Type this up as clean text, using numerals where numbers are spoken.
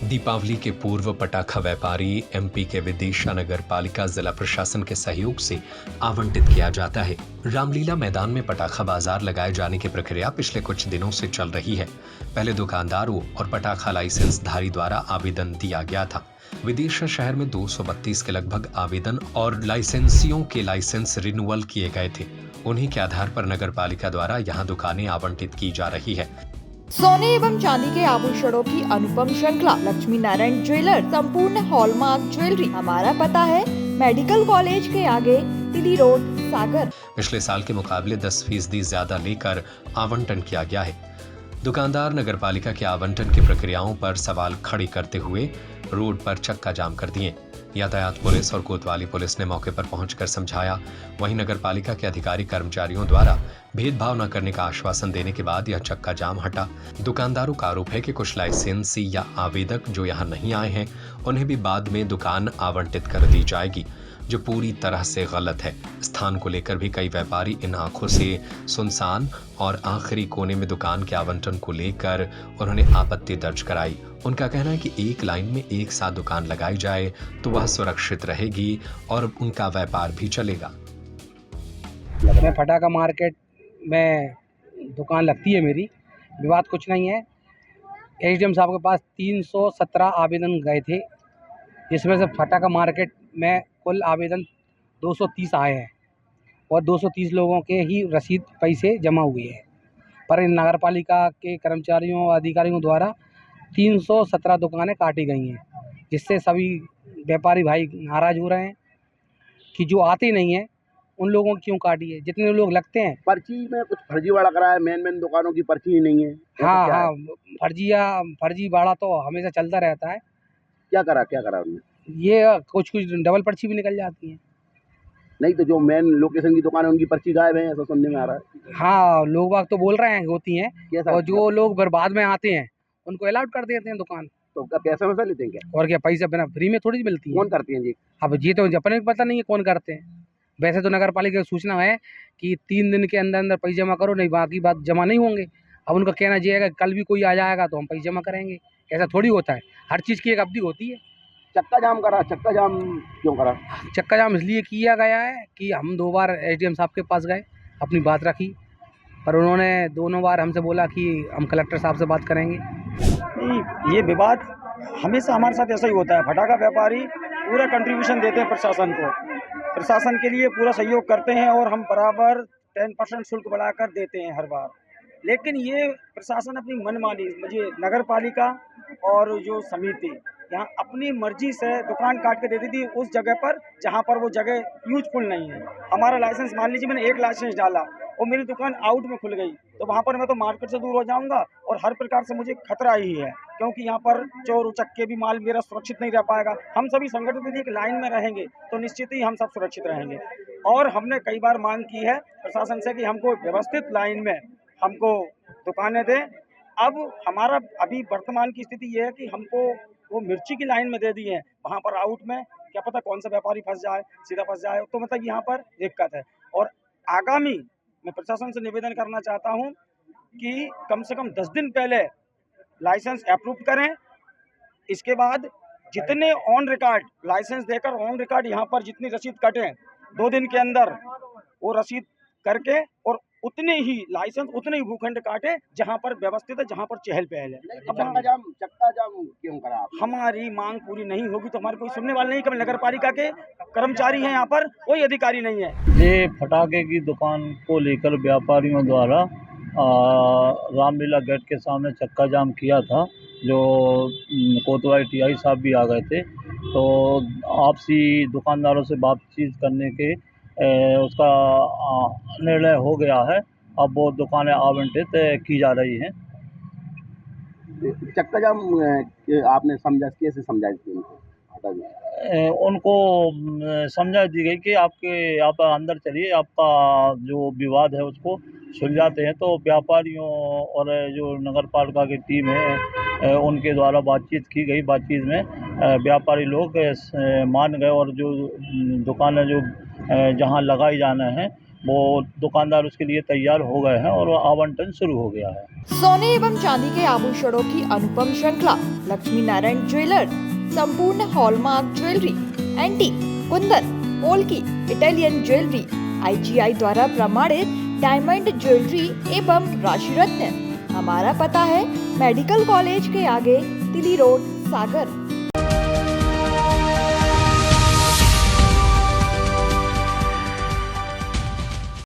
दीपावली के पूर्व पटाखा व्यापारी एमपी के विदिशा नगर पालिका जिला प्रशासन के सहयोग से आवंटित किया जाता है। रामलीला मैदान में पटाखा बाजार लगाए जाने की प्रक्रिया पिछले कुछ दिनों से चल रही है। पहले दुकानदारों और पटाखा लाइसेंस धारी द्वारा आवेदन दिया गया था। विदिशा शहर में 232 के लगभग आवेदन और लाइसेंसियों के लाइसेंस रिन्यूअल किए गए थे। उन्हीं के आधार पर नगर पालिका द्वारा यहाँ दुकानें आवंटित की जा रही है। सोने एवं चांदी के आभूषणों की अनुपम श्रृंखला लक्ष्मी नारायण ज्वेलर, संपूर्ण हॉलमार्क ज्वेलरी। हमारा पता है मेडिकल कॉलेज के आगे, तिली रोड, सागर। पिछले साल के मुकाबले 10% ज्यादा लेकर आवंटन किया गया है। दुकानदार नगरपालिका के आवंटन की प्रक्रियाओं पर सवाल खड़े करते हुए रोड पर चक्का जाम कर दिए। यातायात पुलिस और कोतवाली पुलिस ने मौके पर पहुंचकर समझाया। वहीं नगरपालिका के अधिकारी कर्मचारियों द्वारा भेदभाव न करने का आश्वासन देने के बाद यह चक्का जाम हटा। दुकानदारों का आरोप है कि कुछ लाइसेंसी या आवेदक जो यहां नहीं आए हैं, उन्हें भी बाद में दुकान आवंटित कर दी जाएगी, जो पूरी तरह से गलत है। स्थान को लेकर भी कई व्यापारी इन आंखों से सुनसान और आखिरी कोने में दुकान के आवंटन को लेकर उन्होंने आपत्ति दर्ज कराई। उनका कहना है कि एक लाइन में एक साथ दुकान लगाई जाए तो वह सुरक्षित रहेगी और उनका व्यापार भी चलेगा। मैं फटाका मार्केट में दुकान लगती है मेरी, विवाद कुछ नहीं है। एसडीएम साहब के पास 317 आवेदन गए थे, जिसमें से फटाका मार्केट में कुल आवेदन 230 आए हैं और 230 लोगों के ही रसीद पैसे जमा हुए हैं। पर इन नगरपालिका के कर्मचारियों और अधिकारियों द्वारा 317 दुकानें काटी गई हैं, जिससे सभी व्यापारी भाई नाराज़ हो रहे हैं कि जो आते नहीं हैं उन लोगों की क्यों काटी है। जितने लोग लगते हैं, पर्ची में कुछ फर्जीवाड़ा करा है। मेन दुकानों की पर्ची ही नहीं है। हाँ, फर्जीवाड़ा तो हमेशा चलता रहता है। क्या करा उन्होंने? ये कुछ डबल पर्ची भी निकल जाती है। नहीं तो जो मेन लोकेशन की दुकान है उनकी पर्ची गायब है, ऐसा सुनने में आ रहा है। हाँ, लोग बाग तो बोल रहे हैं होती हैं, कैसा? और जो लोग बाद में आते हैं उनको अलाउड कर देते हैं दुकान। तो क्या पैसा वैसा लेते हैं क्या? और क्या, पैसा बिना फ्री में थोड़ी मिलती है। कौन करते हैं जी? अब ये तो अपने को पता नहीं है कौन करते हैं। वैसे तो नगर पालिका की सूचना है कि 3 दिन के अंदर अंदर पैसे जमा करो, नहीं बाकी बात जमा नहीं होंगे। अब उनका कहना ये है कि कल भी कोई आ जाएगा तो हम पैसे जमा करेंगे। ऐसा थोड़ी होता है, हर चीज़ की एक अवधि होती है। चक्का जाम क्यों करा? चक्का जाम इसलिए किया गया है कि हम 2 बार एसडीएम साहब के पास गए, अपनी बात रखी, पर उन्होंने दोनों बार हमसे बोला कि हम कलेक्टर साहब से बात करेंगे। ये विवाद हमेशा हमारे साथ ऐसा ही होता है। फटाखा व्यापारी पूरा कंट्रीब्यूशन देते हैं प्रशासन को, प्रशासन के लिए पूरा सहयोग करते हैं और हम बराबर 10% शुल्क बढ़ाकर देते हैं हर बार। लेकिन ये प्रशासन अपनी मनमानी, मुझे नगर पालिका और जो समिति यहाँ अपनी मर्जी से दुकान काट के देती थी उस जगह पर जहाँ पर वो जगह यूजफुल नहीं है। हमारा लाइसेंस, मान लीजिए मैंने एक लाइसेंस डाला और मेरी दुकान आउट में खुल गई, तो वहाँ पर मैं तो मार्केट से दूर हो जाऊँगा और हर प्रकार से मुझे खतरा ही है, क्योंकि यहाँ पर चोर उचक्के भी, माल मेरा सुरक्षित नहीं रह पाएगा। हम सभी संगठित एक लाइन में रहेंगे तो निश्चित ही हम सब सुरक्षित रहेंगे। और हमने कई बार मांग की है प्रशासन से कि हमको व्यवस्थित लाइन में हमको दुकानें दें। अब हमारा अभी वर्तमान की स्थिति ये है कि हमको वो मिर्ची की लाइन में दे दी है, वहाँ पर आउट में क्या पता कौन सा व्यापारी फंस जाए, सीधा फंस जाए, तो मतलब यहाँ पर दिक्कत है। और आगामी मैं प्रशासन से निवेदन करना चाहता हूँ कि कम से कम 10 दिन पहले लाइसेंस अप्रूव करें। इसके बाद जितने ऑन रिकॉर्ड लाइसेंस देकर ऑन रिकॉर्ड यहाँ पर जितनी रसीद कटें 2 दिन के अंदर वो रसीद करके, और उतने ही लाइसेंस उतने ही भूखंड काटे जहाँ पर व्यवस्थित है, जहाँ पर चहल पहल है। चक्का जाम क्यों करा? हमारी मांग पूरी नहीं होगी तो हमारे कोई सुनने वाले नहीं। केवल नगर पालिका के कर्मचारी हैं, यहाँ पर कोई अधिकारी नहीं है। ये फटाके की दुकान को लेकर व्यापारियों द्वारा रामलीला गेट के सामने चक्का जाम किया था, जो कोतवाली टीआई साहब भी आ गए थे। तो आपसी दुकानदारों से बातचीत करने के उसका निर्णय हो गया है। अब वो दुकानें आवंटित की जा रही हैं। चक्का जाम आपने समझा, कैसे समझा उनको समझा दी गई कि आप अंदर चलिए, आपका जो विवाद है उसको सुलझाते हैं। तो व्यापारियों और जो नगर पालिका की टीम है उनके द्वारा बातचीत की गई। बातचीत में व्यापारी लोग मान गए और जो दुकानें जो जहां लगाई जाना है वो दुकानदार उसके लिए तैयार हो गए हैं और वो आवंटन शुरू हो गया है। सोने एवं चांदी के आभूषणों की अनुपम श्रृंखला लक्ष्मी नारायण ज्वेलर्स संपूर्ण hallmark jewellery, antique, Kundan, polki, Italian jewellery, IGI द्वारा प्रमाणित डायमंड ज्वेलरी एवं राशि रत्न। हमारा पता है मेडिकल कॉलेज के आगे, तिली रोड, सागर।